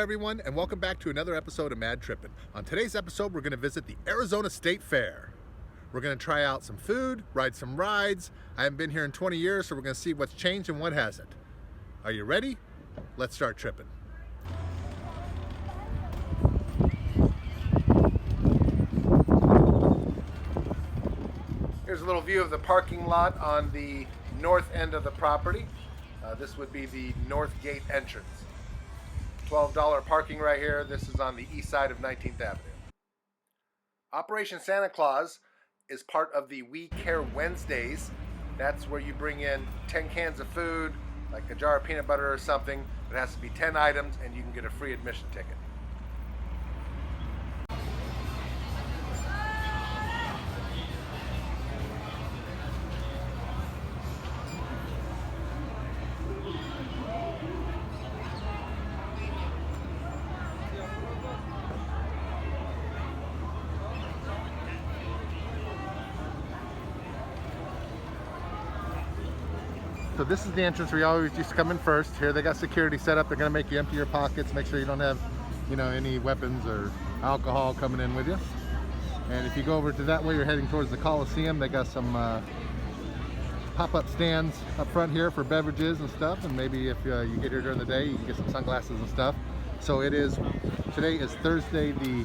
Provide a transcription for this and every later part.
everyone, and welcome back to another episode of Mad Trippin'. On today's episode, we're going to visit the Arizona State Fair. We're going to try out some food, ride some rides. I haven't been here in 20 years, so we're going to see what's changed and what hasn't. Are you ready? Let's start tripping. Here's a little view of the parking lot on the north end of the property. This would be the north gate entrance. $12 parking right here. This is on the east side of 19th Avenue. Operation Santa Claus is part of the We Care Wednesdays. That's where you bring in 10 cans of food, like a jar of peanut butter or something. It has to be 10 items and you can get a free admission ticket. So this is the entrance where you always used to come in first. Here they got security set up. They're going to make you empty your pockets, make sure you don't have, any weapons or alcohol coming in with you. And if you go over to that way, you're heading towards the Coliseum. They got some pop-up stands up front here for beverages and stuff. And maybe if you get here during the day, you can get some sunglasses and stuff. So today is Thursday, the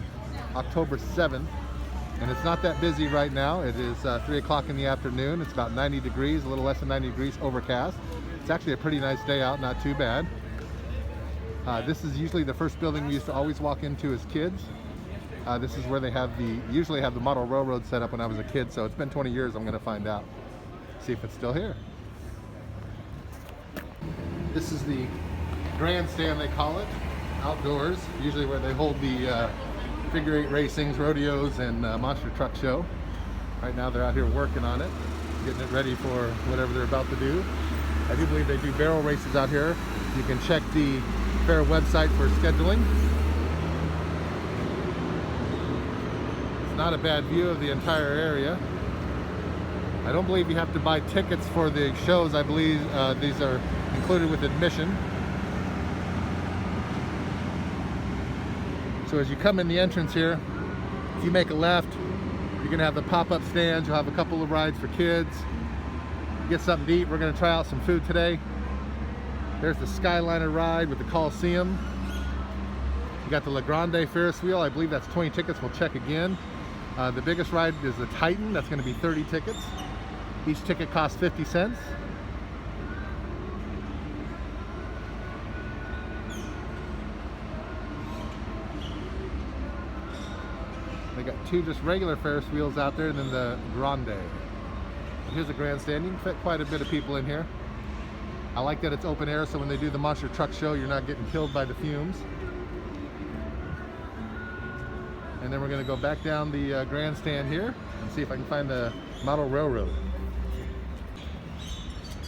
October 7th. And it's not that busy right now. It is 3 o'clock in the afternoon. It's about 90 degrees, a little less than 90 degrees, overcast. It's actually a pretty nice day out, not too bad. This is usually the first building we used to always walk into as kids. This is where they usually have the model railroad set up when I was a kid, so it's been 20 years. I'm gonna find out, see if it's still here. This is the grandstand, they call it, outdoors, usually where they hold the figure eight racings, rodeos, and monster truck show. Right now they're out here working on it, getting it ready for whatever they're about to do. I do believe they do barrel races out here. You can check the fair website for scheduling. It's not a bad view of the entire area. I don't believe you have to buy tickets for the shows. I believe these are included with admission. So as you come in the entrance here, if you make a left, you're going to have the pop-up stands. You'll have a couple of rides for kids. Get something to eat. We're going to try out some food today. There's the Skyliner ride with the Coliseum. You got the La Grande Ferris wheel. I believe that's 20 tickets. We'll check again. The biggest ride is the Titan. That's going to be 30 tickets. Each ticket costs 50 cents. They got two just regular Ferris wheels out there, and then the Grande. And here's a grandstand. You can fit quite a bit of people in here. I like that it's open air, so when they do the monster truck show, you're not getting killed by the fumes. And then we're going to go back down the grandstand here and see if I can find the model railroad.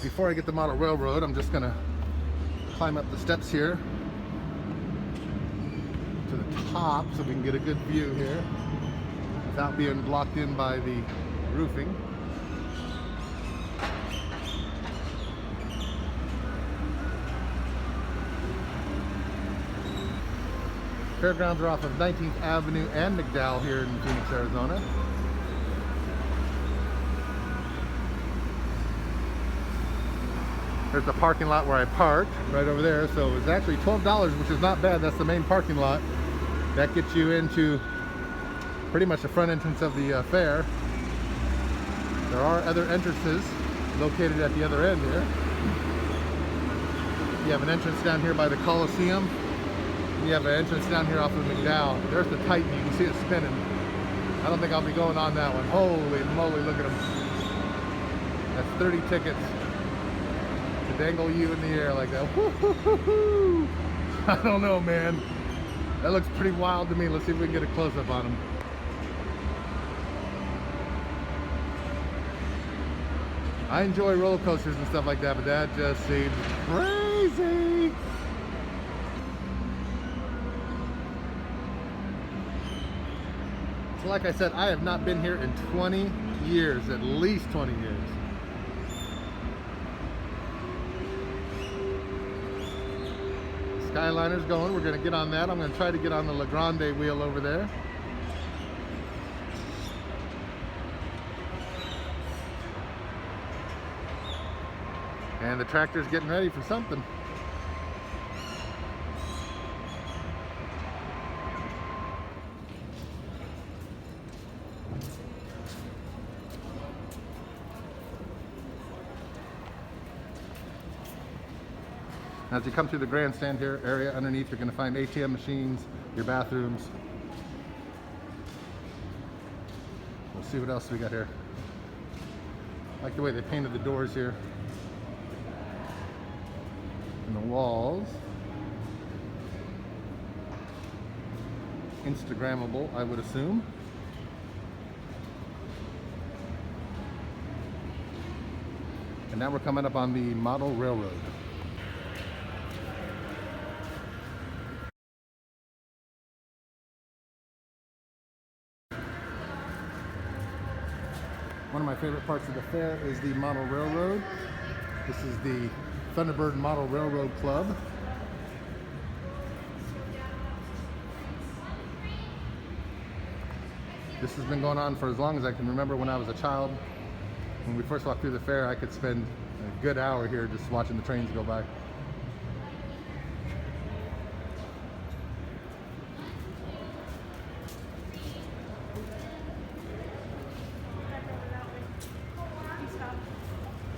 Before I get the model railroad, I'm just going to climb up the steps here to the top so we can get a good view here without being blocked in by the roofing. Fairgrounds are off of 19th Avenue and McDowell here in Phoenix, Arizona. There's the parking lot where I parked, right over there. So it's actually $12, which is not bad. That's the main parking lot. That gets you into pretty much the front entrance of the fair. There are other entrances located at the other end here. You have an entrance down here by the Coliseum. You have an entrance down here off of McDowell. There's the Titan. You can see it spinning. I don't think I'll be going on that one. Holy moly, look at them. That's 30 tickets to dangle you in the air like that. Woo-hoo-hoo-hoo. I don't know, man. That looks pretty wild to me. Let's see if we can get a close-up on them. I enjoy roller coasters and stuff like that, but that just seems crazy. So like I said, I have not been here in 20 years, at least 20 years. Skyliner's going. We're going to get on that. I'm going to try to get on the La Grande wheel over there. And the tractor's getting ready for something. As you come through the grandstand here area underneath, you're going to find ATM machines, your bathrooms. We'll see what else we got here. I like the way they painted the doors here and the walls. Instagrammable, I would assume. And now we're coming up on the model railroad. One of my favorite parts of the fair is the model railroad. This is the Thunderbird Model Railroad Club. This has been going on for as long as I can remember. When I was a child, when we first walked through the fair, I could spend a good hour here just watching the trains go by.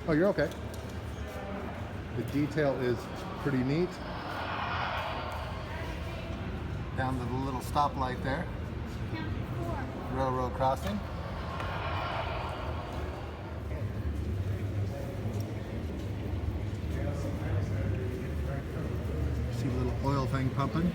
Oh, you're okay. The detail is pretty neat. Down to the little stoplight there. Railroad crossing. See a little oil thing pumping.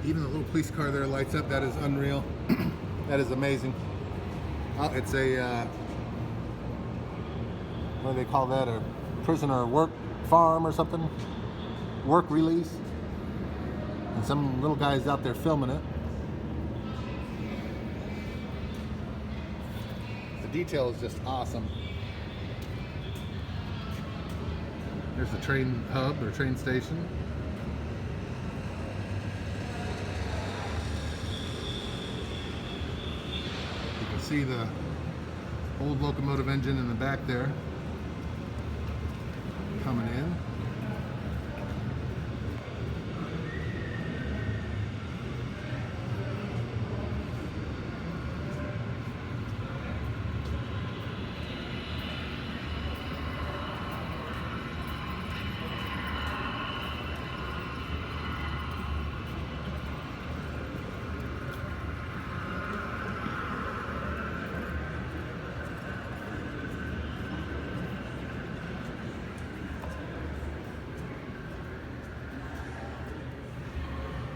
Even the little police car there lights up. That is unreal. That is amazing. It's a, what do they call that? A prisoner work farm or something? Work release. And some little guy's out there filming it. The detail is just awesome. There's the train hub or train station. See the old locomotive engine in the back there coming in.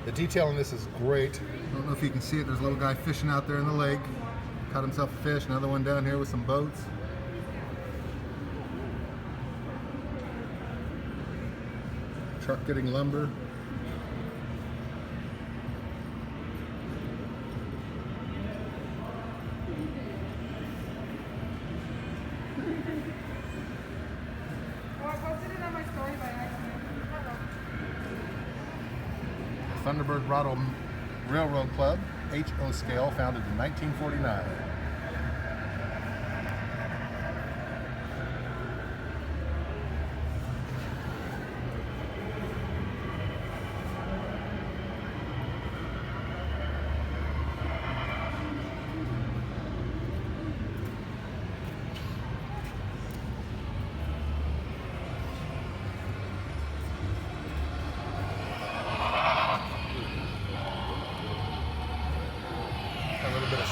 The detail in this is great. I don't know if you can see it. There's a little guy fishing out there in the lake. Caught himself a fish. Another one down here with some boats. Truck getting lumber. Thunderbird Model Railroad Club, HO scale, founded in 1949.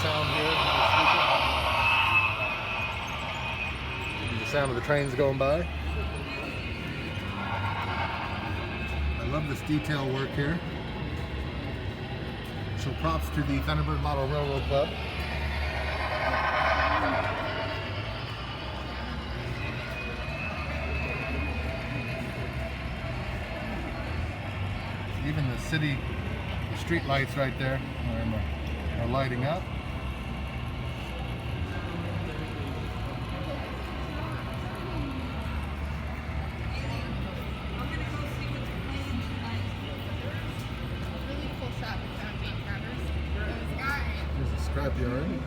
Sound here. The sound of the trains going by. I love this detail work here. So props to the Thunderbird Model Railroad Club. Even the city, the street lights right there are lighting up. There's a scrapyard.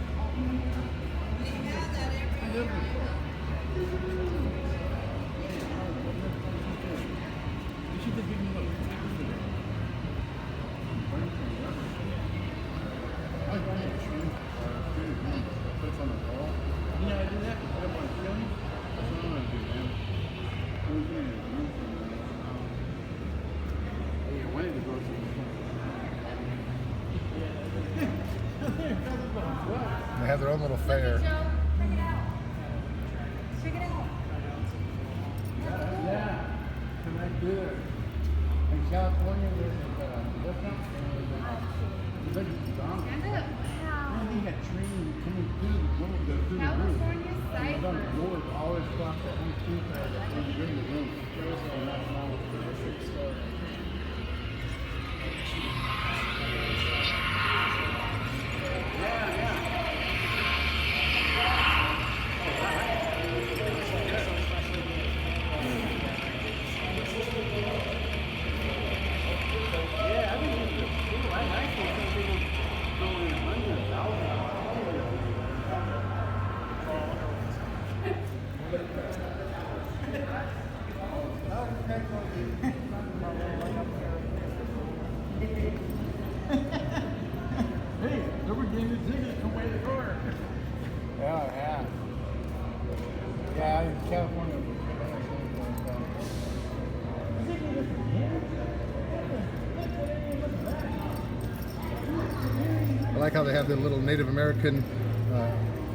They have their own little fair. Yeah, connect good. In California, there's a restaurant and the they had trains coming through the roof. And it was on the board, always cross that one street and bring the room. And that's all the story. Hey, nobody gave me tickets, come away the door. Yeah. Yeah, in California. I like how they have the little Native American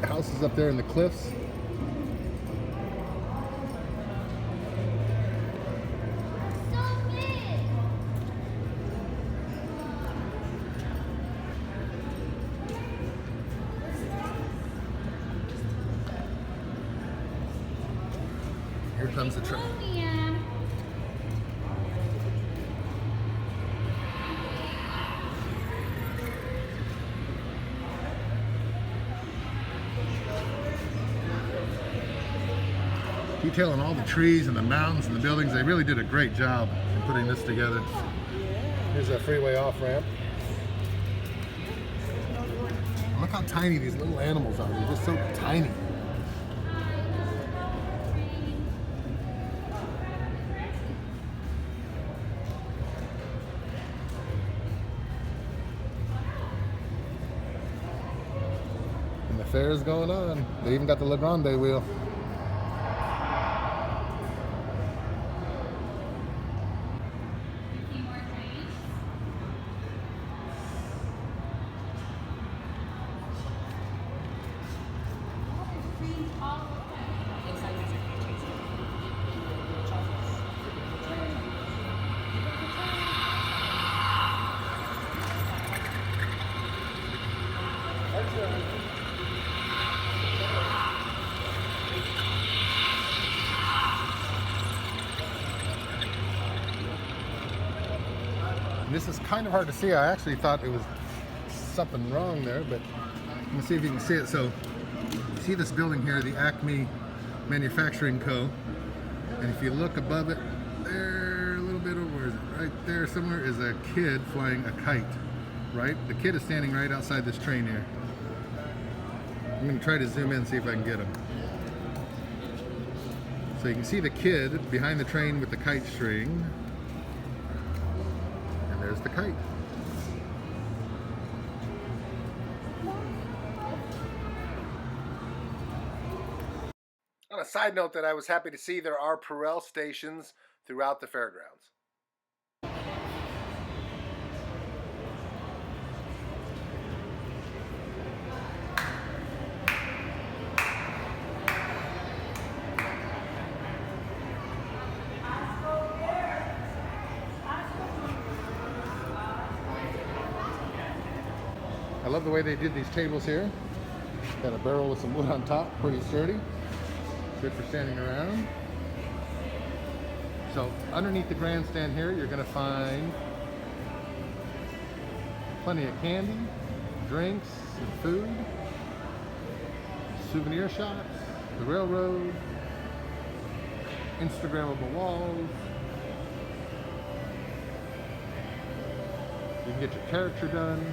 houses up there in the cliffs. Here comes the train. Detailing all the trees and the mountains and the buildings. They really did a great job in putting this together. Here's a freeway off-ramp. Look how tiny these little animals are. They're just so tiny. And the fair is going on. They even got the Le Grande wheel. This is kind of hard to see. I actually thought it was something wrong there, but let me see if you can see it. So, see this building here, the Acme Manufacturing Co. And if you look above it, there, a little bit over, where is it? Right there somewhere is a kid flying a kite, right? The kid is standing right outside this train here. I'm going to try to zoom in and see if I can get him. So you can see the kid behind the train with the kite string. And there's the kite. On a side note that I was happy to see, there are Purell stations throughout the fairgrounds. I love the way they did these tables here. Got a barrel with some wood on top, pretty sturdy. Good for standing around. So underneath the grandstand here, you're going to find Plenty of candy, drinks, and food. Souvenir shops, the railroad, Instagrammable walls. You can get your character done.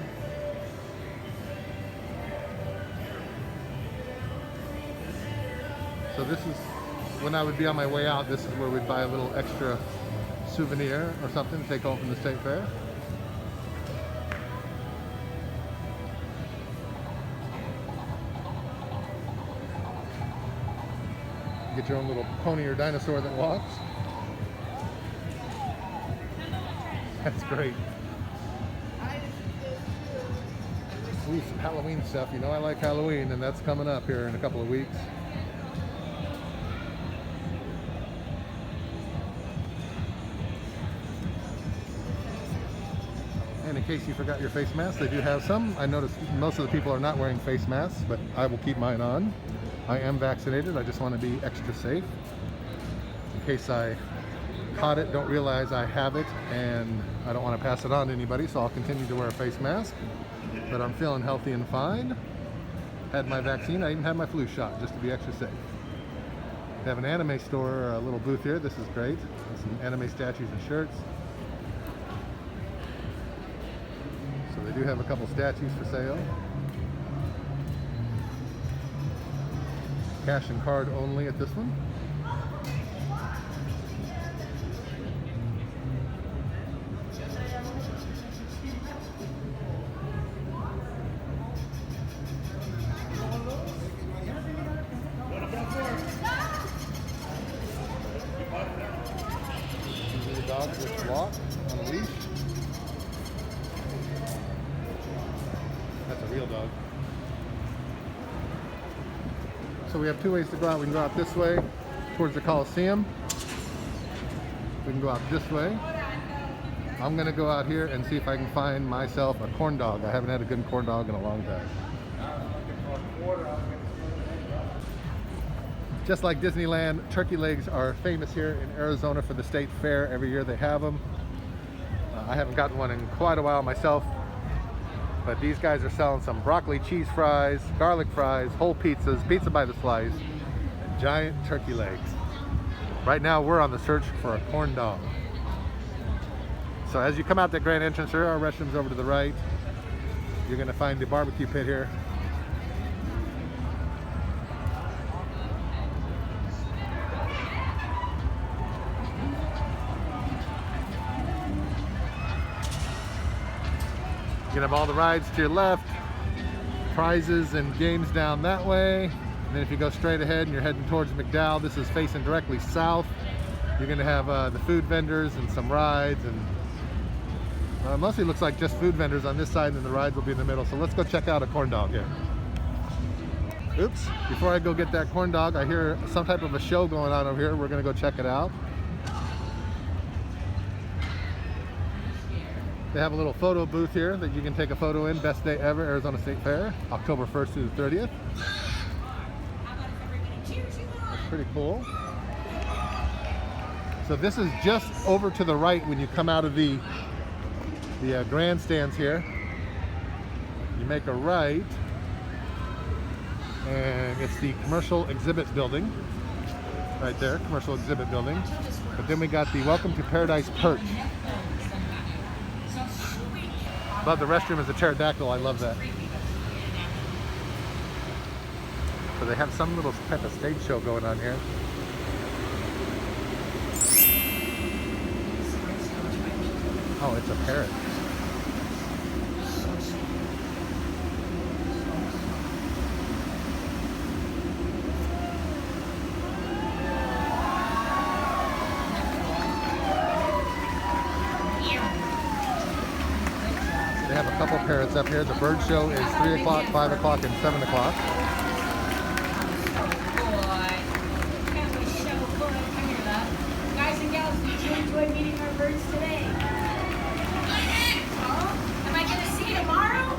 So this is, when I would be on my way out, this is where we'd buy a little extra souvenir or something to take home from the state fair. Get your own little pony or dinosaur that walks. That's great. Ooh, some Halloween stuff. You know I like Halloween, and that's coming up here in a couple of weeks. And in case you forgot your face mask, they do have some. I noticed most of the people are not wearing face masks, but I will keep mine on. I am vaccinated. I just want to be extra safe. In case I caught it, don't realize I have it, and I don't want to pass it on to anybody, so I'll continue to wear a face mask. But I'm feeling healthy and fine. Had my vaccine. I even had my flu shot just to be extra safe. They have an anime store, a little booth here. This is great. Some anime statues and shirts. So they do have a couple statues for sale. Cash and card only at this one. Dog with lock on a leash. That's a real dog. So we have two ways to go out. We can go out this way towards the Coliseum. We can go out this way. I'm gonna go out here and see if I can find myself a corn dog. I haven't had a good corn dog in a long time. Just like Disneyland, turkey legs are famous here in Arizona for the state fair. Every year they have them. I haven't gotten one in quite a while myself, but these guys are selling some broccoli cheese fries, garlic fries, whole pizzas, pizza by the slice, and giant turkey legs. Right now we're on the search for a corn dog. So as you come out that grand entrance, there are restrooms over to the right. You're gonna find the barbecue pit here. You can have all the rides to your left, prizes and games down that way. And then if you go straight ahead and you're heading towards McDowell, this is facing directly south. You're gonna have the food vendors and some rides, and mostly looks like just food vendors on this side, and then the rides will be in the middle. So let's go check out a corn dog here. Oops, before I go get that corn dog, I hear some type of a show going on over here. We're gonna go check it out. They have a little photo booth here that you can take a photo in. Best day ever, Arizona State Fair, October 1st through the 30th. That's pretty cool. So this is just over to the right when you come out of the grandstands here. You make a right, and it's the commercial exhibit building. Right there, commercial exhibit building. But then we got the Welcome to Paradise Perch. Above the restroom is a pterodactyl. I love that. So they have some little type of stage show going on here. Oh, it's a parrot. They have a couple parrots up here. The bird show is 3 o'clock, 5 o'clock, and 7 o'clock. Guys and gals, did you enjoy meeting our birds today? Am I going to see you tomorrow?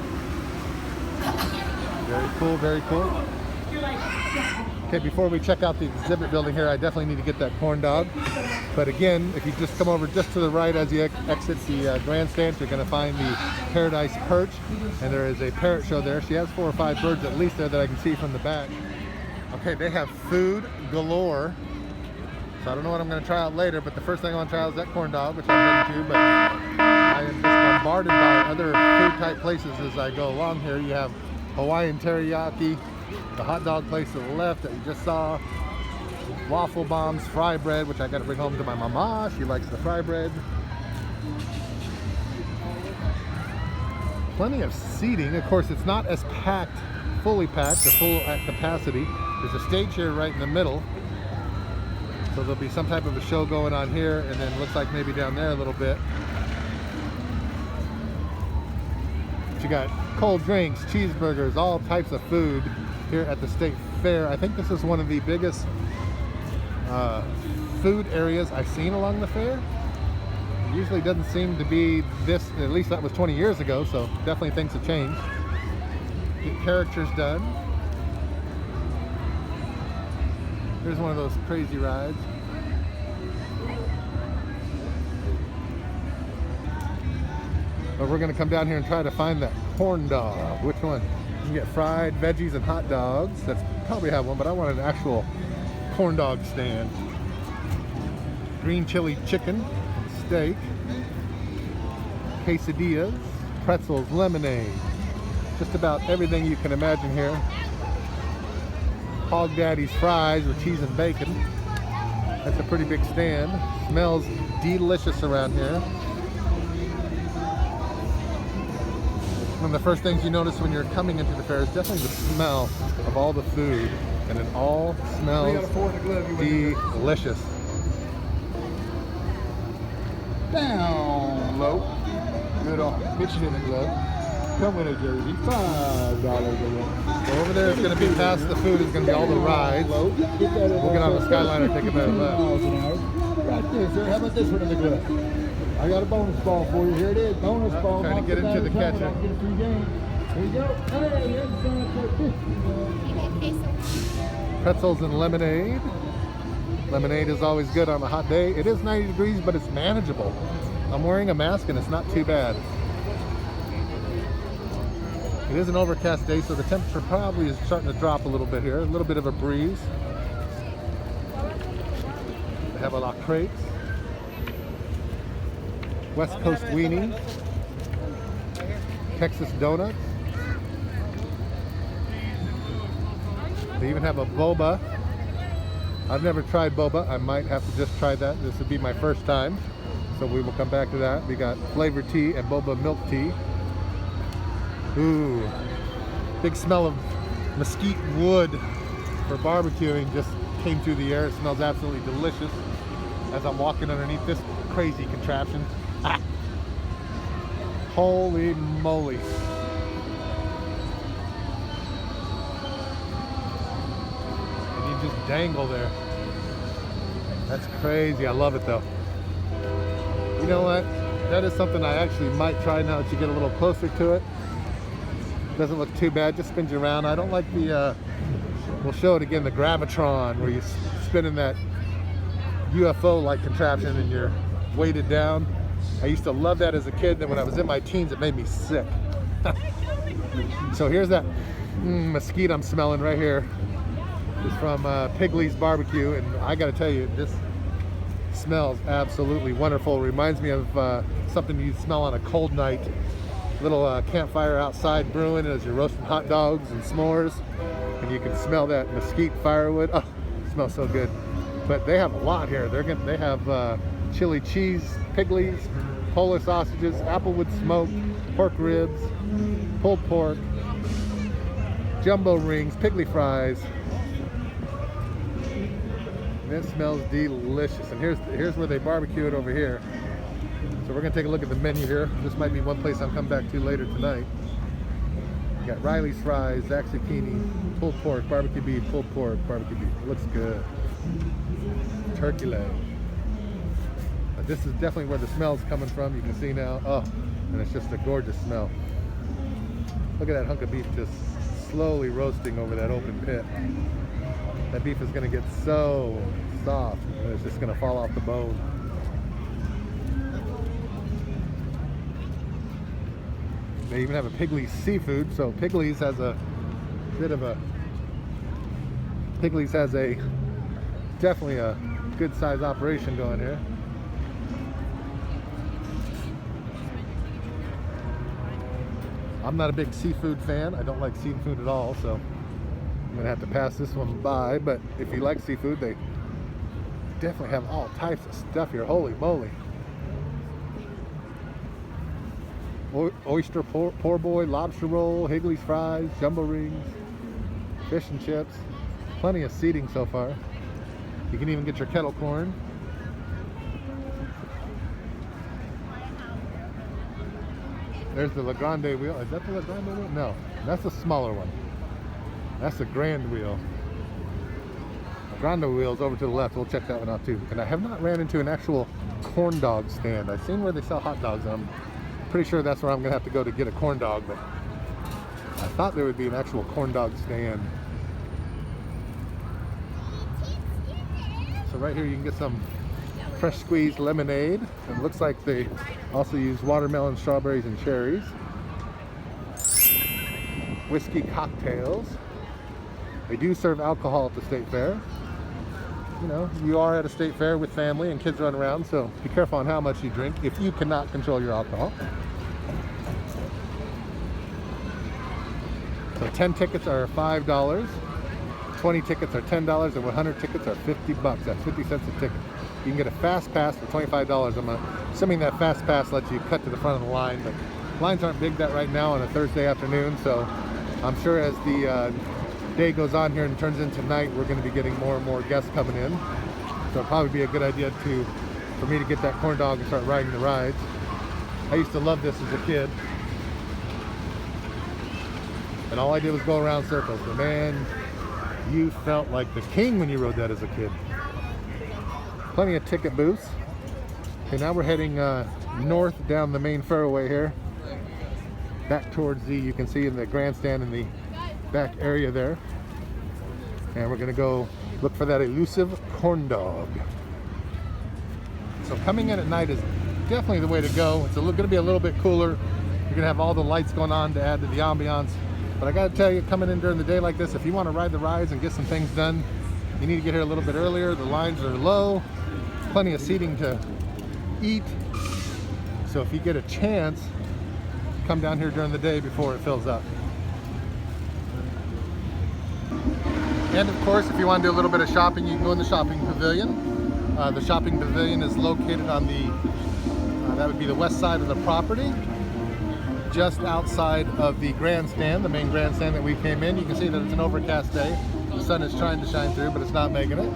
Very cool, very cool. You're like, yeah. Okay, before we check out the exhibit building here, I definitely need to get that corn dog. But again, if you just come over just to the right as you exit the grandstand, you're going to find the Paradise Perch, and there is a parrot show there. She has 4 or 5 birds at least there that I can see from the back. Okay, they have food galore. So I don't know what I'm going to try out later, but the first thing I want to try is that corn dog, which I'm heading to. But I am just bombarded by other food type places as I go along here. You have Hawaiian teriyaki, the hot dog place to the left that you just saw, waffle bombs, fry bread, which I got to bring home to my mama. She likes the fry bread. Plenty of seating. Of course, it's not as packed, fully packed, or full at capacity. There's a stage here right in the middle. So there'll be some type of a show going on here, and then looks like maybe down there a little bit. But you got cold drinks, cheeseburgers, all types of food here at the State Fair. I think this is one of the biggest food areas I've seen along the fair. It usually doesn't seem to be this, at least that was 20 years ago, so definitely things have changed. Get characters done. Here's one of those crazy rides. But we're gonna come down here and try to find that corn dog. Which one? You can get fried veggies and hot dogs. That's probably have one, but I want an actual corn dog stand. Green chili chicken, steak, quesadillas, pretzels, lemonade. Just about everything you can imagine here. Hog Daddy's fries with cheese and bacon. That's a pretty big stand. Smells delicious around here. One of the first things you notice when you're coming into the fair is definitely the smell of all the food, and it all smells delicious. Down low. Good on. Get you in the glove. Come with a jersey. $5 a one. So over there is going to be past the food, is going to be all the rides. We'll get on the Skyliner, take a better look. Right there, sir. How about this one in the glove? I got a bonus ball for you. Here it is. Bonus ball. Trying to get into the catcher. Get a free game. Here you go. Hey, Pretzels and lemonade. Lemonade is always good on a hot day. It is 90 degrees, but it's manageable. I'm wearing a mask and it's not too bad. It is an overcast day, so the temperature probably is starting to drop a little bit here. A little bit of a breeze. They have a lot of crepes. West Coast weenies. Texas donuts. They even have a boba. I've never tried boba. I might have to just try that. This would be my first time, so we will come back to that. We got flavored tea and boba milk tea. Ooh, big smell of mesquite wood for barbecuing just came through the air. It smells absolutely delicious as I'm walking underneath this crazy contraption. Ah. Holy moly. And you just dangle there. That's crazy. I love it though. You know what? That is something I actually might try now that you get a little closer to it. Doesn't look too bad, just spins you around. I don't like the, we'll show it again, the Gravitron, where you spin in that UFO-like contraption and you're weighted down. I used to love that as a kid, then when I was in my teens, it made me sick. So here's that mesquite I'm smelling right here. It's from Pigley's Barbecue, and I gotta tell you, this smells absolutely wonderful. It reminds me of something you smell on a cold night. Little campfire outside brewing as you're roasting hot dogs and s'mores, and you can smell that mesquite firewood. Oh, it smells so good. But they have a lot here. They have chili cheese, Pigley's, Polish sausages, applewood smoked, pork ribs, pulled pork, jumbo rings, Pigley fries. And it smells delicious. And here's where they barbecue it over here. So we're gonna take a look at the menu here. This might be one place I'll come back to later tonight. You got Riley's fries, Zach zucchini, pulled pork, barbecue beef, pulled pork, barbecue beef. It looks good. Turkey leg. But this is definitely where the smell's coming from. You can see now. Oh, and it's just a gorgeous smell. Look at that hunk of beef just slowly roasting over that open pit. That beef is gonna get so soft, and it's just gonna fall off the bone. They even have a Piggly's seafood, so Piggly's has a bit of a definitely a good size operation going here. I'm not a big seafood fan. I don't like seafood at all, so I'm gonna have to pass this one by. But if you like seafood, they definitely have all types of stuff here. Holy moly. Oyster poor boy, lobster roll, Higgly's fries, jumbo rings, fish and chips. Plenty of seating so far. You can even get your kettle corn. There's the La Grande wheel. Is that the La Grande wheel? No, that's the smaller one. That's the grand wheel. La Grande wheel is over to the left. We'll check that one out too. And I have not ran into an actual corn dog stand. I've seen where they sell hot dogs, and I'm pretty sure that's where I'm gonna have to go to get a corn dog, but I thought there would be an actual corn dog stand. So right here you can get some fresh squeezed lemonade. It looks like they also use watermelon, strawberries, and cherries. Whiskey cocktails. They do serve alcohol at the state fair. You know, you are at a state fair with family and kids run around, so be careful on how much you drink if you cannot control your alcohol. So 10 tickets are $5, 20 tickets are $10, and 100 tickets are $50. That's 50 cents a ticket. You can get a fast pass for $25. I'm assuming that fast pass lets you cut to the front of the line, but lines aren't big that right now on a Thursday afternoon, so I'm sure as the day goes on here and turns into night, we're going to be getting more and more guests coming in. So it'll probably be a good idea for me to get that corn dog and start riding the rides. I used to love this as a kid, and all I did was go around circles. But man, you felt like the king when you rode that as a kid. Plenty of ticket booths. Okay, now we're heading north down the main fairway here, back towards you can see in the grandstand in the back area there, and we're gonna go look for that elusive corn dog. So coming in at night is definitely the way to go. It's gonna be a little bit cooler. You're gonna have all the lights going on to add to the ambiance. But I gotta tell you, coming in during the day like this, if you want to ride the rides and get some things done, you need to get here a little bit earlier. The lines are low, plenty of seating to eat. So if you get a chance, come down here during the day before it fills up. And of course, if you want to do a little bit of shopping, you can go in the shopping pavilion. The shopping pavilion is located on the, that would be the west side of the property, just outside of the grandstand, the main grandstand that we came in. You can see that it's an overcast day. The sun is trying to shine through, but it's not making it.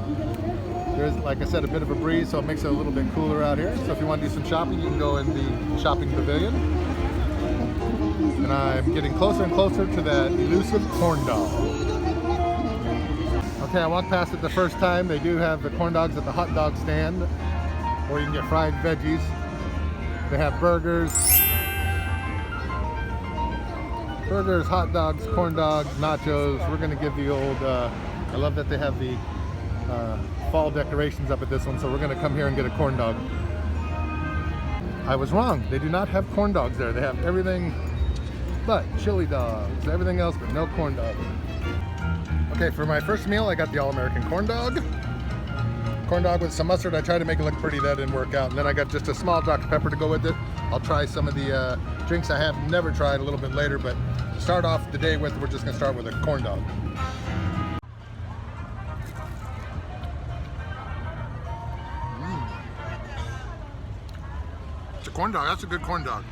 There's, like I said, a bit of a breeze, so it makes it a little bit cooler out here. So if you want to do some shopping, you can go in the shopping pavilion. And I'm getting closer and closer to that elusive corn dog. Okay, I walked past it the first time. They do have the corn dogs at the hot dog stand, or you can get fried veggies. They have burgers, hot dogs, corn dogs, nachos. We're gonna give the old, I love that they have the fall decorations up at this one, so we're gonna come here and get a corn dog. I was wrong. They do not have corn dogs there. They have everything but chili dogs, everything else but no corn dog. Okay, for my first meal, I got the all-American corn dog. Corn dog with some mustard. I tried to make it look pretty, that didn't work out. And then I got just a small Dr. Pepper to go with it. I'll try some of the drinks I have never tried a little bit later, but to start off the day with, we're just gonna start with a corn dog. It's a corn dog, that's a good corn dog.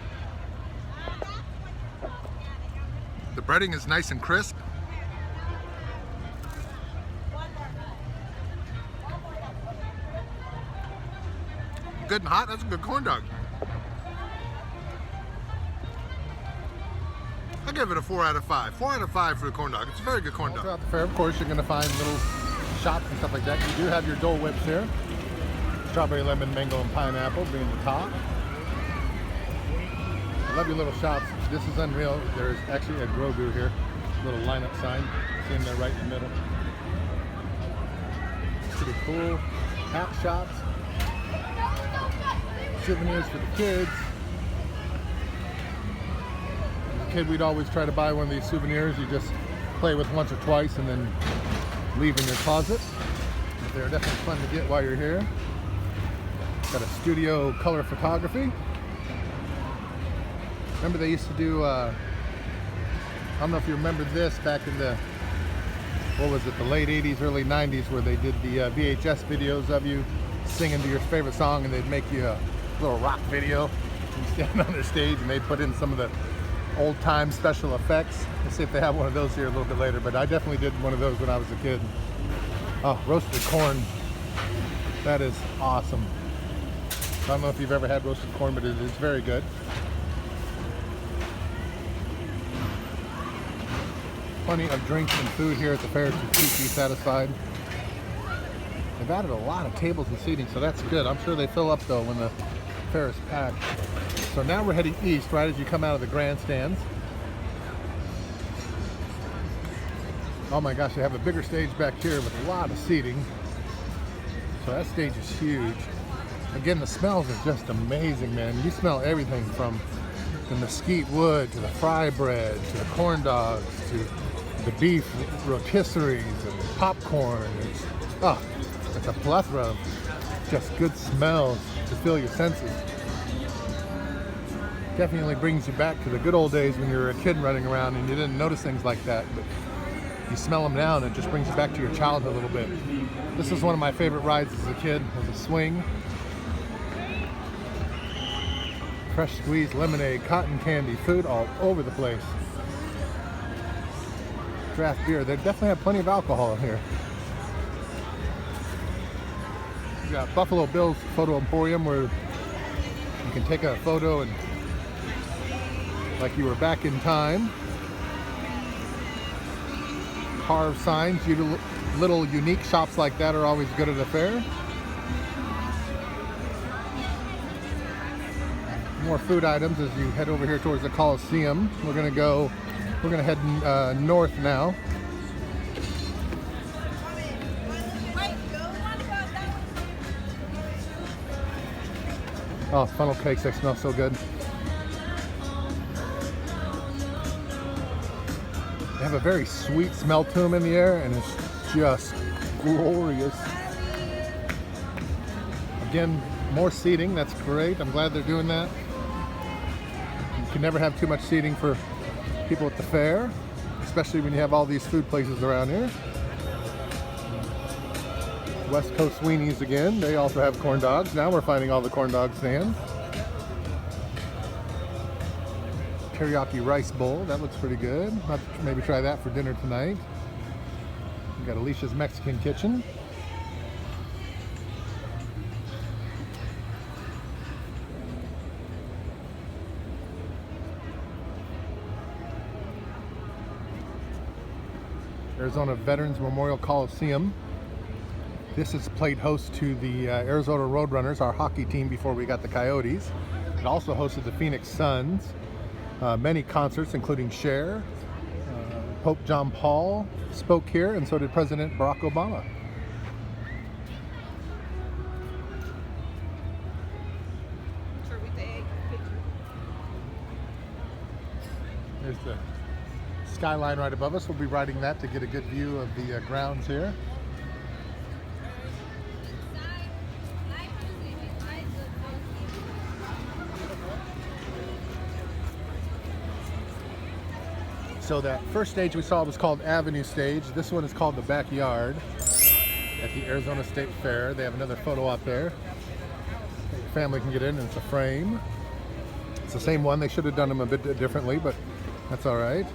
The breading is nice and crisp. Good and hot, that's a good corn dog. I give it a 4 out of 5. 4 out of 5 for the corn dog. It's a very good corn dog. Throughout the fair, of course, you're going to find little shops and stuff like that. You do have your Dole Whips here. Strawberry, lemon, mango, and pineapple being the top. I love your little shops. This is unreal. There's actually a Grogu here. Little lineup sign. See him there right in the middle. pretty cool. Hat shops. Souvenirs for the kids. As a kid, we'd always try to buy one of these souvenirs. You just play with once or twice and then leave in your closet. But they're definitely fun to get while you're here. Got a studio color photography. Remember they used to do, I don't know if you remember this back in the, what was it, the late 80s, early 90s, where they did the VHS videos of you singing to your favorite song, and they'd make you a little rock video. You stand on their stage and they'd put in some of the old time special effects. Let's see if they have one of those here a little bit later, but I definitely did one of those when I was a kid. Oh, roasted corn. That is awesome. I don't know if you've ever had roasted corn, but it is very good. Plenty of drinks and food here at the fair to keep you satisfied. They've added a lot of tables and seating, so that's good. I'm sure they fill up though when the fair is packed. So now we're heading east right as you come out of the grandstands. Oh my gosh, they have a bigger stage back here with a lot of seating. So that stage is huge. Again, the smells are just amazing, man. You smell everything from the mesquite wood to the fry bread to the corn dogs to the beef rotisseries and popcorn. It's a plethora of just good smells to fill your senses. Definitely brings you back to the good old days when you were a kid running around and you didn't notice things like that. But you smell them now and it just brings you back to your childhood a little bit. This is one of my favorite rides as a kid, was a swing. Fresh squeezed lemonade, cotton candy, food all over the place. Draft beer. They definitely have plenty of alcohol in here. You got Buffalo Bill's Photo Emporium where you can take a photo and like you were back in time. Carved signs. Little unique shops like that are always good at a fair. More food items as you head over here towards the Coliseum. We're gonna head north now. Oh, funnel cakes, they smell so good. They have a very sweet smell to them in the air, and it's just glorious. Again, more seating, that's great. I'm glad they're doing that. You can never have too much seating for people at the fair, especially when you have all these food places around here. West Coast Weenies again, they also have corn dogs. Now we're finding all the corn dog stands. Teriyaki rice bowl, that looks pretty good. I'll maybe try that for dinner tonight. We've got Alicia's Mexican Kitchen. Arizona Veterans Memorial Coliseum. This has played host to the Arizona Roadrunners, our hockey team before we got the Coyotes. It also hosted the Phoenix Suns. Many concerts, including Cher. Pope John Paul spoke here, and so did President Barack Obama. There's the skyline right above us. We'll be riding that to get a good view of the grounds here. So that first stage we saw was called Avenue Stage. This one is called the Backyard at the Arizona State Fair. They have another photo out there. Your family can get in, and it's a frame. It's the same one. They should have done them a bit differently, but that's all right.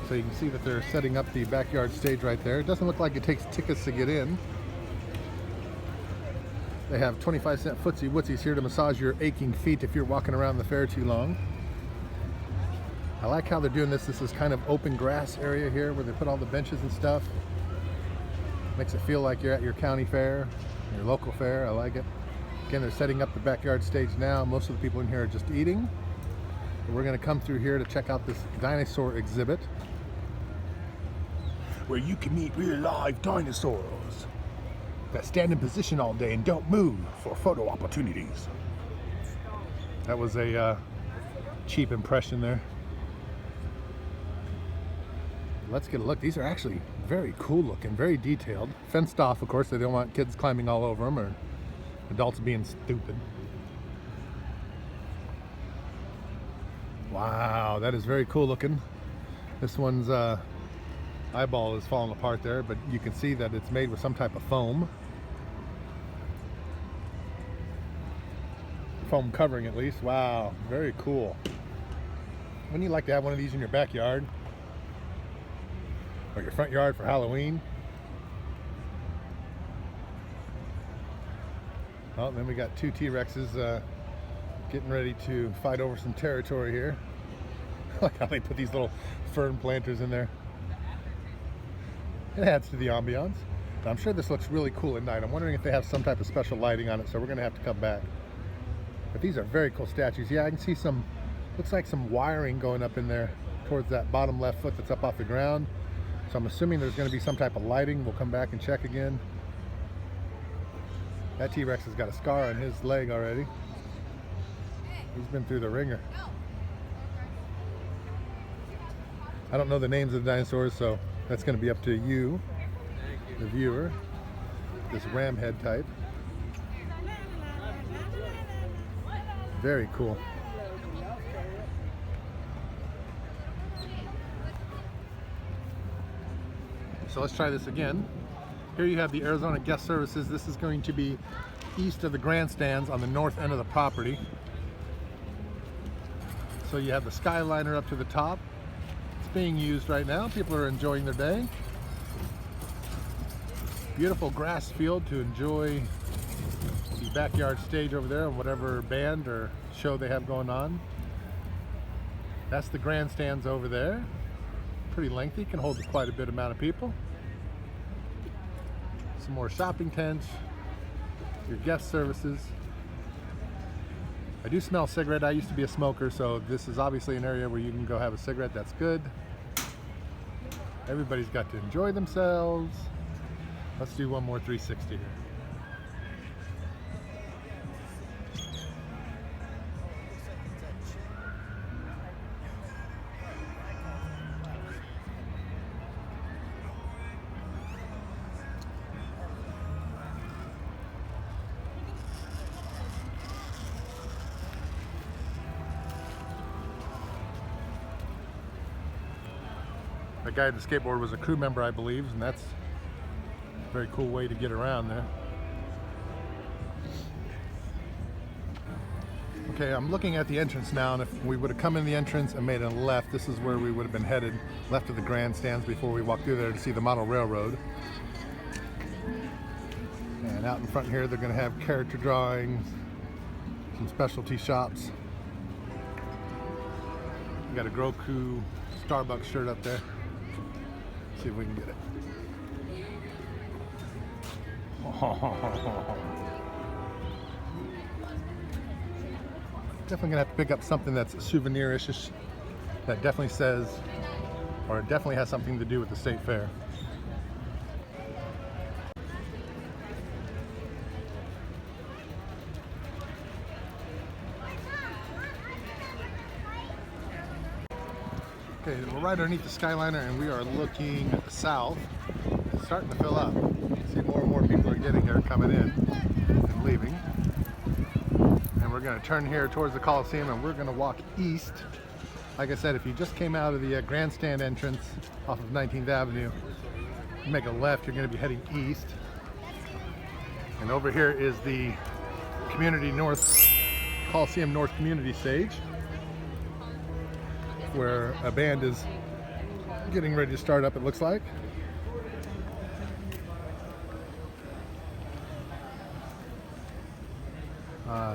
So you can see that they're setting up the backyard stage right there. It doesn't look like it takes tickets to get in. They have 25-cent footsie wootsies here to massage your aching feet if you're walking around the fair too long. I like how they're doing this. This is kind of open grass area here where they put all the benches and stuff. Makes it feel like you're at your county fair, your local fair. I like it. Again, they're setting up the backyard stage now. Most of the people in here are just eating. But we're going to come through here to check out this dinosaur exhibit where you can meet real live dinosaurs. that stand in position all day and don't move for photo opportunities. That was a cheap impression there. Let's get a look. These are actually very cool looking, very detailed. Fenced off, of course. They don't want kids climbing all over them or adults being stupid. Wow, that is very cool looking. This one's eyeball is falling apart there, but you can see that it's made with some type of foam. Foam covering at least. Wow, very cool. Wouldn't you like to have one of these in your backyard? Or your front yard for Halloween? Oh, then we got two T-Rexes getting ready to fight over some territory here. I like how they put these little fern planters in there. It adds to the ambiance. I'm sure this looks really cool at night. I'm wondering if they have some type of special lighting on it, so we're gonna have to come back. But these are very cool statues. Yeah, I can see some, looks like some wiring going up in there towards that bottom left foot that's up off the ground. So I'm assuming there's gonna be some type of lighting. We'll come back and check again. That T-Rex has got a scar on his leg already. He's been through the ringer. I don't know the names of the dinosaurs, so that's going to be up to you, the viewer. This ram head type. Very cool. So let's try this again. Here you have the Arizona Guest Services. This is going to be east of the grandstands on the north end of the property. So you have the Skyliner up to the top. It's being used right now. People are enjoying their day. Beautiful grass field to enjoy the backyard stage over there and whatever band or show they have going on. That's the grandstands over there. Pretty lengthy, can hold quite a bit amount of people. Some more shopping tents, your guest services. I do smell cigarette. I used to be a smoker, so this is obviously an area where you can go have a cigarette. That's good. Everybody's got to enjoy themselves. Let's do one more 360 here. That guy at the skateboard was a crew member, I believe, and that's a very cool way to get around there. Okay, I'm looking at the entrance now, and if we would have come in the entrance and made a left, this is where we would have been headed, left of the grandstands before we walk through there to see the model railroad. And out in front here, they're going to have character drawings, some specialty shops. We got a Groku Starbucks shirt up there. See if we can get it. Definitely gonna have to pick up something that's souvenir-ish, that definitely says, or it definitely has something to do with the state fair. Okay, we're right underneath the Skyliner and we are looking south. It's starting to fill up. See more and more people are getting here, coming in and leaving. And we're going to turn here towards the Coliseum and we're going to walk east. Like I said, if you just came out of the grandstand entrance off of 19th Avenue, you make a left, you're going to be heading east. And over here is the Community North, Coliseum North Community Stage, where a band is getting ready to start up, it looks like.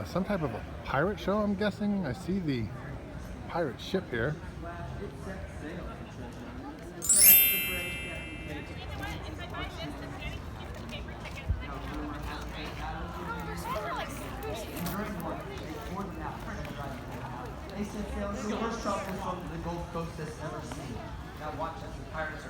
Some type of a pirate show, I'm guessing. I see the pirate ship here. They said the worst trouble from the Gulf Coast has ever seen.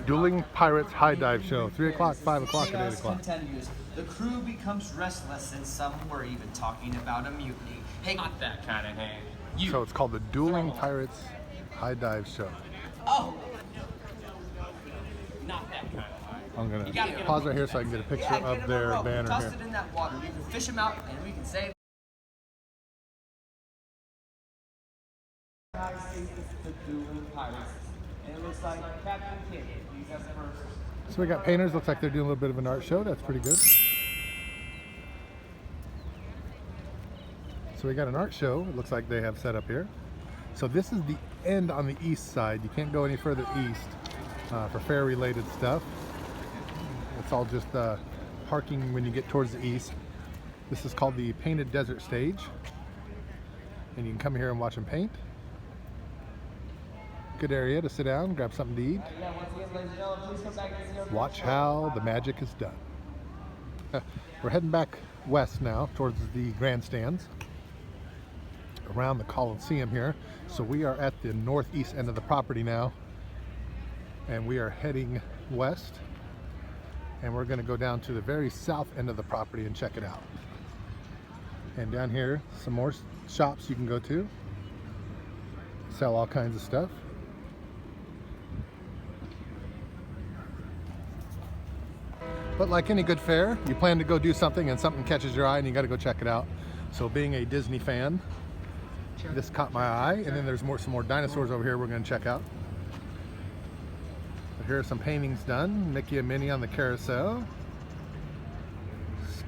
Dueling Pirates High Dive Show. 3 o'clock, 5 o'clock, and 8 o'clock. Continues. The crew becomes restless, and some were even talking about a mutiny. Hey, not that kind of hey. You. So it's called the Dueling Pirates High Dive Show. Oh. Not that kind of high. I'm gonna pause right here so I can get a picture of their banner Toss here. it in that water. You can fish them out, and we can save. I see the Dueling Pirates, and it looks like Captain Kidd. He's up first. So we got painters. Looks like they're doing a little bit of an art show. That's pretty good. So we got an art show. It looks like they have set up here. So this is the end on the east side. You can't go any further east for fair-related stuff. It's all just parking when you get towards the east. This is called the Painted Desert Stage, and you can come here and watch them paint. Good area to sit down, grab something to eat. Watch how the magic is done. We're heading back west now towards the grandstands around the Coliseum here. So we are at the northeast end of the property now, and we are heading west, and we're going to go down to the very south end of the property and check it out. And down here, some more shops you can go to, sell all kinds of stuff. But like any good fair, you plan to go do something and something catches your eye and you got to go check it out. So being a Disney fan, this caught my eye. And then there's some more dinosaurs over here we're going to check out. But here are some paintings done. Mickey and Minnie on the carousel.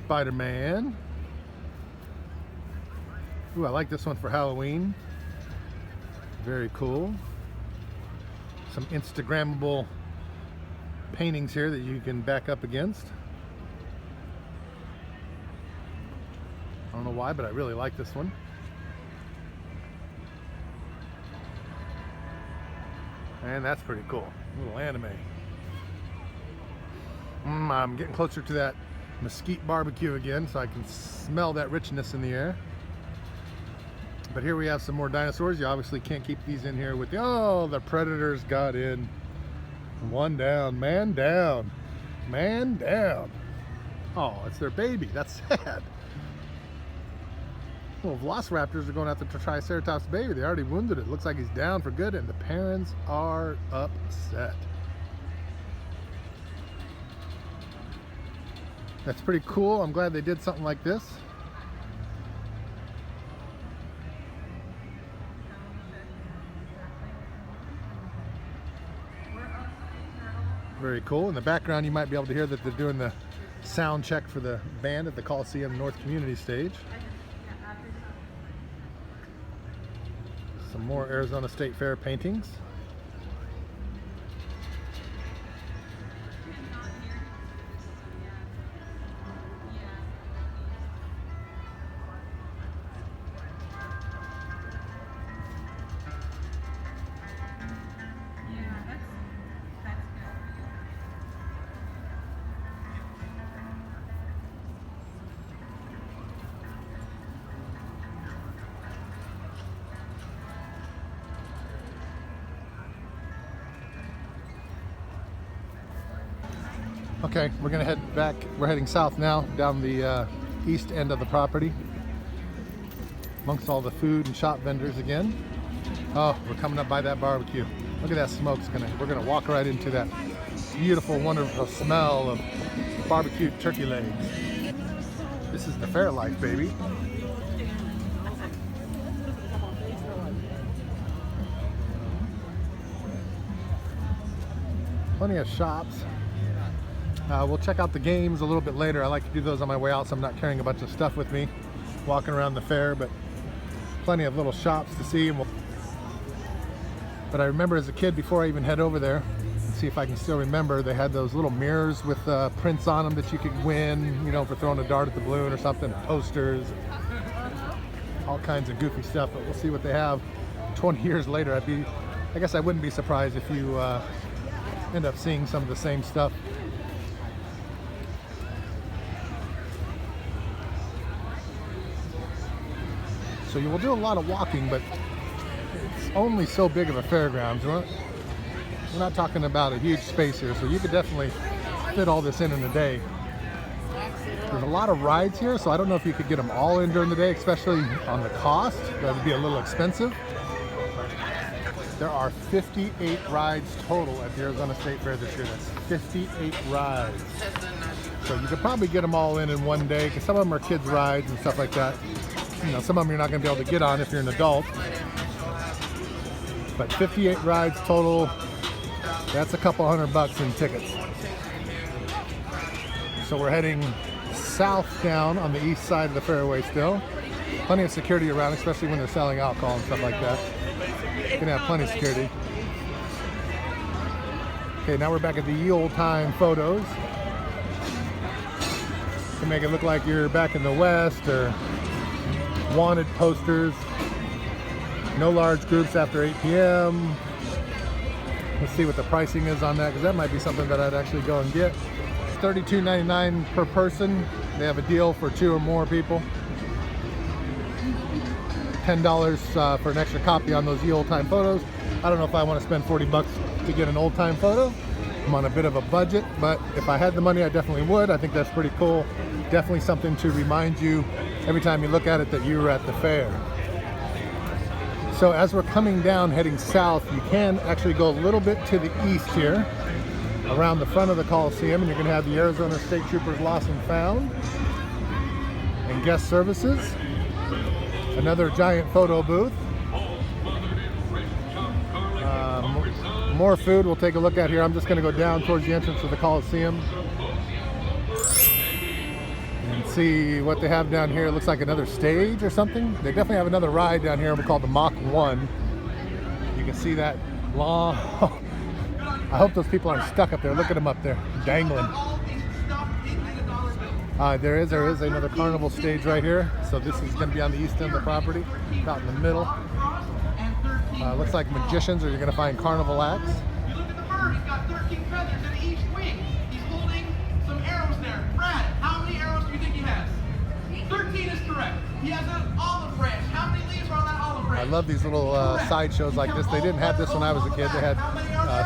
Spider-Man. Ooh, I like this one for Halloween. Very cool. Some Instagrammable paintings here that you can back up against. I don't know why, but I really like this one. And that's pretty cool. A little anime. I'm getting closer to that mesquite barbecue again, so I can smell that richness in the air. But here we have some more dinosaurs. You obviously can't keep these in here with the, oh, the predators got in. One down, man down, man down. Oh, it's their baby. That's sad. Well, velociraptors are going after the Triceratops baby. They already wounded it. Looks like he's down for good, and the parents are upset. That's pretty cool. I'm glad they did something like this. Very cool. In the background, you might be able to hear that they're doing the sound check for the band at the Coliseum North Community Stage. Some more Arizona State Fair paintings. Okay, we're gonna head back. We're heading south now, down the east end of the property, amongst all the food and shop vendors again. Oh, we're coming up by that barbecue. Look at that smoke. We're gonna walk right into that beautiful, wonderful smell of barbecued turkey legs. This is the fair life, baby. Plenty of shops. We'll check out the games a little bit later. I like to do those on my way out, so I'm not carrying a bunch of stuff with me walking around the fair, but plenty of little shops to see. But I remember as a kid, before I even head over there, and see if I can still remember, they had those little mirrors with prints on them that you could win, you know, for throwing a dart at the balloon or something, posters, all kinds of goofy stuff. But we'll see what they have 20 years later. I guess I wouldn't be surprised if you end up seeing some of the same stuff. So you will do a lot of walking, but it's only so big of a fairgrounds. We're not talking about a huge space here, so you could definitely fit all this in a day. There's a lot of rides here, so I don't know if you could get them all in during the day, especially on the cost. That would be a little expensive. There are 58 rides total at the Arizona State Fair this year. That's 58 rides. So you could probably get them all in one day, because some of them are kids' rides and stuff like that. You know, some of them you're not going to be able to get on if you're an adult. But 58 rides total, that's a couple $100 in tickets. So we're heading south down on the east side of the fairway still. Plenty of security around, especially when they're selling alcohol and stuff like that. You're gonna have plenty of security. Okay, now we're back at the ye old time photos. To make it look like you're back in the West, or wanted posters. No large groups after 8 p.m. Let's see what the pricing is on that, because that might be something that I'd actually go and get. It's $32.99 per person. They have a deal for 2 or more people. $10 for an extra copy on those ye old time photos. I don't know if I want to spend $40 to get an old time photo. I'm on a bit of a budget, but if I had the money, I definitely would. I think that's pretty cool. Definitely something to remind you every time you look at it that you were at the fair. So as we're coming down, heading south, you can actually go a little bit to the east here, around the front of the Coliseum, and you're going to have the Arizona State Troopers Lost and Found and guest services. Another giant photo booth. More food we'll take a look at here. I'm just going to go down towards the entrance of the Coliseum and see what they have down here. It looks like another stage or something. They definitely have another ride down here called the Mach 1. You can see that long. I hope those people aren't stuck up there. Look at them up there, dangling. There is another carnival stage right here. So this is going to be on the east end of the property, about in the middle. Looks like magicians, or you're going to find carnival acts. You look at the bird, he's got 13 feathers in each wing. He's holding some arrows there. Brad, how many arrows do you think he has? 13 is correct. He has an olive branch. How many leaves are on that olive branch? I love these little side shows like this. They didn't have this when I was a kid. They had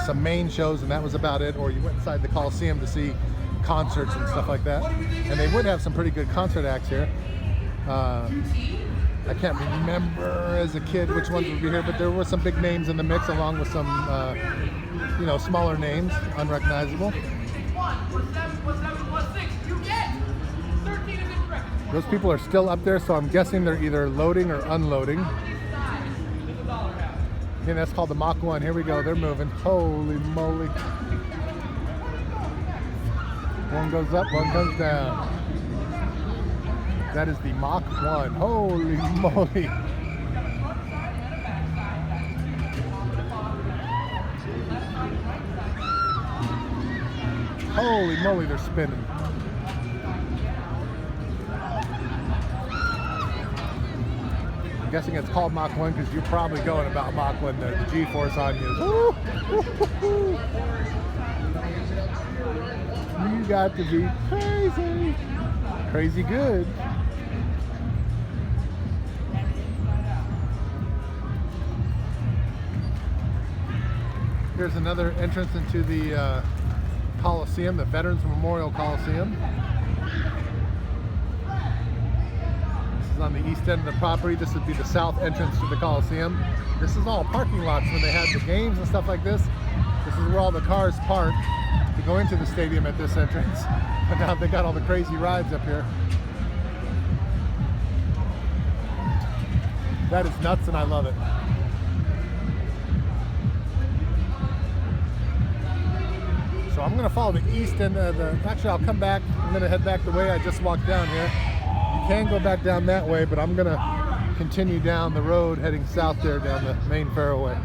some main shows, and that was about it. Or you went inside the Coliseum to see concerts and stuff like that. And they would have some pretty good concert acts here. I can't remember as a kid which ones would be here, but there were some big names in the mix, along with some, you know, smaller names, unrecognizable. Those people are still up there, so I'm guessing they're either loading or unloading. Again, that's called the Mach 1. Here we go. They're moving. Holy moly. One goes up, one comes down. That is the Mach 1. Holy moly. Holy moly, they're spinning. I'm guessing it's called Mach 1 because you're probably going about Mach 1. The G-force on you is, you got to be crazy. Crazy good. Here's another entrance into the Coliseum, the Veterans Memorial Coliseum. This is on the east end of the property. This would be the south entrance to the Coliseum. This is all parking lots when they had the games and stuff like this. This is where all the cars park to go into the stadium at this entrance. But now they got all the crazy rides up here. That is nuts, and I love it. So I'm going to follow the east end of the... Actually, I'll come back. I'm going to head back the way I just walked down here. You can go back down that way, but I'm going to continue down the road heading south there down the main fairway.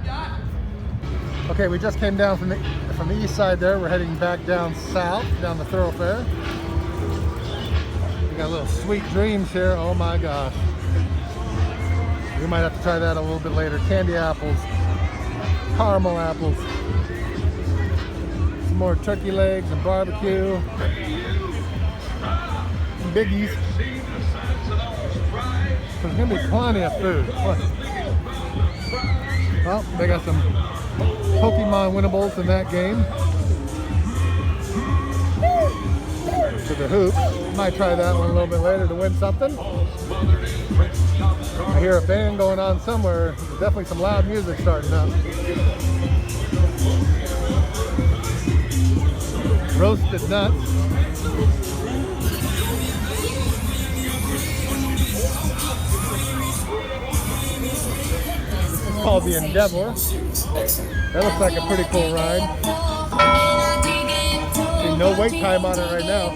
Okay, we just came down from the east side there. We're heading back down south, down the thoroughfare. We got little Sweet Dreams here. Oh my gosh. We might have to try that a little bit later. Candy apples, caramel apples, some more turkey legs and barbecue, some biggies. There's gonna be plenty of food. Oh, they got some Pokemon winnables in that game. To the hoops. Might try that one a little bit later to win something. I hear a band going on somewhere. There's definitely some loud music starting up. Roasted nuts. This is called the Endeavor. That looks like a pretty cool ride. See, no wait time on it right now.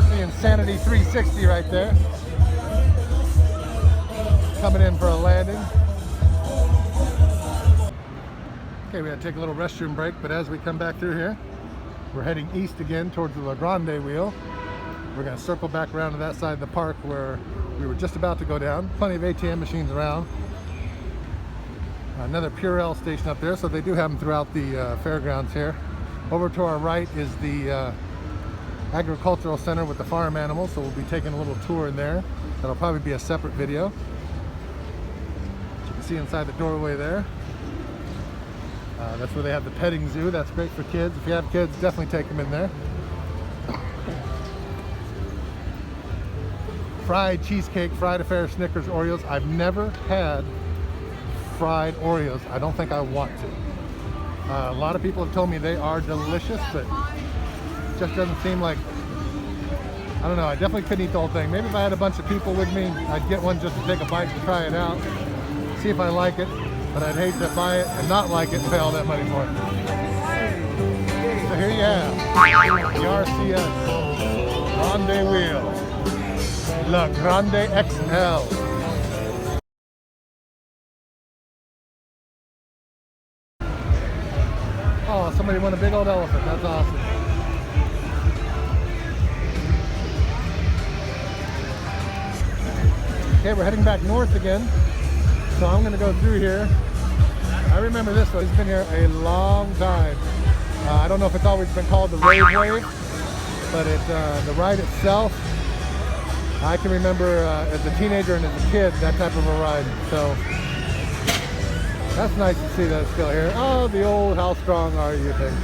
The Insanity 360 right there. Coming in for a landing. Okay, we had to take a little restroom break, but as we come back through here, we're heading east again towards the La Grande wheel. We're going to circle back around to that side of the park where we were just about to go down. Plenty of ATM machines around. Another Purell station up there, so they do have them throughout the fairgrounds here. Over to our right is the agricultural center with the farm animals, so we'll be taking a little tour in there. That'll probably be a separate video. As you can see inside the doorway there. That's where they have the petting zoo. That's great for kids. If you have kids, definitely take them in there. Fried cheesecake, fried affair, Snickers, Oreos. I've never had fried Oreos. I don't think I want to. A lot of people have told me they are delicious, but it just doesn't seem like, I don't know, I definitely couldn't eat the whole thing. Maybe if I had a bunch of people with me, I'd get one just to take a bite to try it out, see if I like it, but I'd hate to buy it and not like it and pay all that money for it. So here you have the RCS Grande Wheel. La Grande XL. Oh, somebody won a big old elephant. That's awesome. Okay, we're heading back north again. So I'm going to go through here. I remember this one. It's been here a long time. I don't know if it's always been called the Rave Wave, but the ride itself, I can remember as a teenager and as a kid, that type of a ride. So that's nice to see that it's still here. Oh, the old how strong are you thing.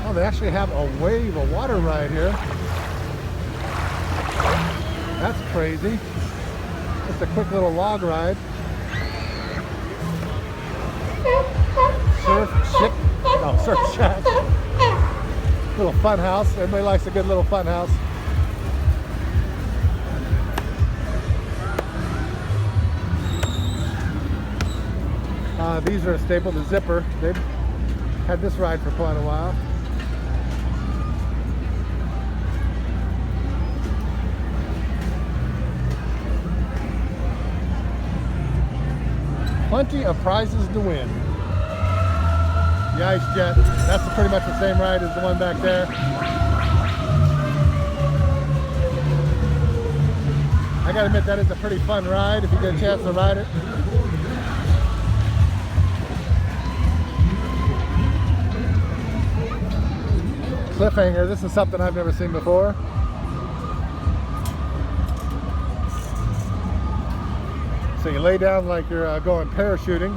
Oh, they actually have a wave, a water ride here. That's crazy. Just a quick little log ride. Surf shack. Little fun house. Everybody likes a good little fun house. These are a staple, the Zipper. They've had this ride for quite a while. Plenty of prizes to win. The Ice Jet, that's pretty much the same ride as the one back there. I gotta admit, that is a pretty fun ride if you get a chance to ride it. Cliffhanger, this is something I've never seen before. So you lay down like you're going parachuting.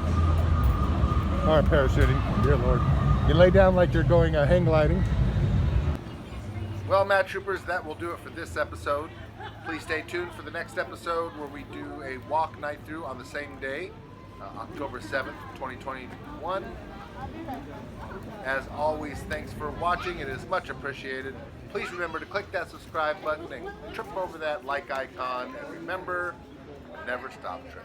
Or parachuting, dear Lord. You lay down like you're going hang gliding. Well, Mad Troopers, that will do it for this episode. Please stay tuned for the next episode where we do a walk night through on the same day, October 7th, 2021. As always, thanks for watching. It is much appreciated. Please remember to click that subscribe button and trip over that like icon. And remember, never stop tripping.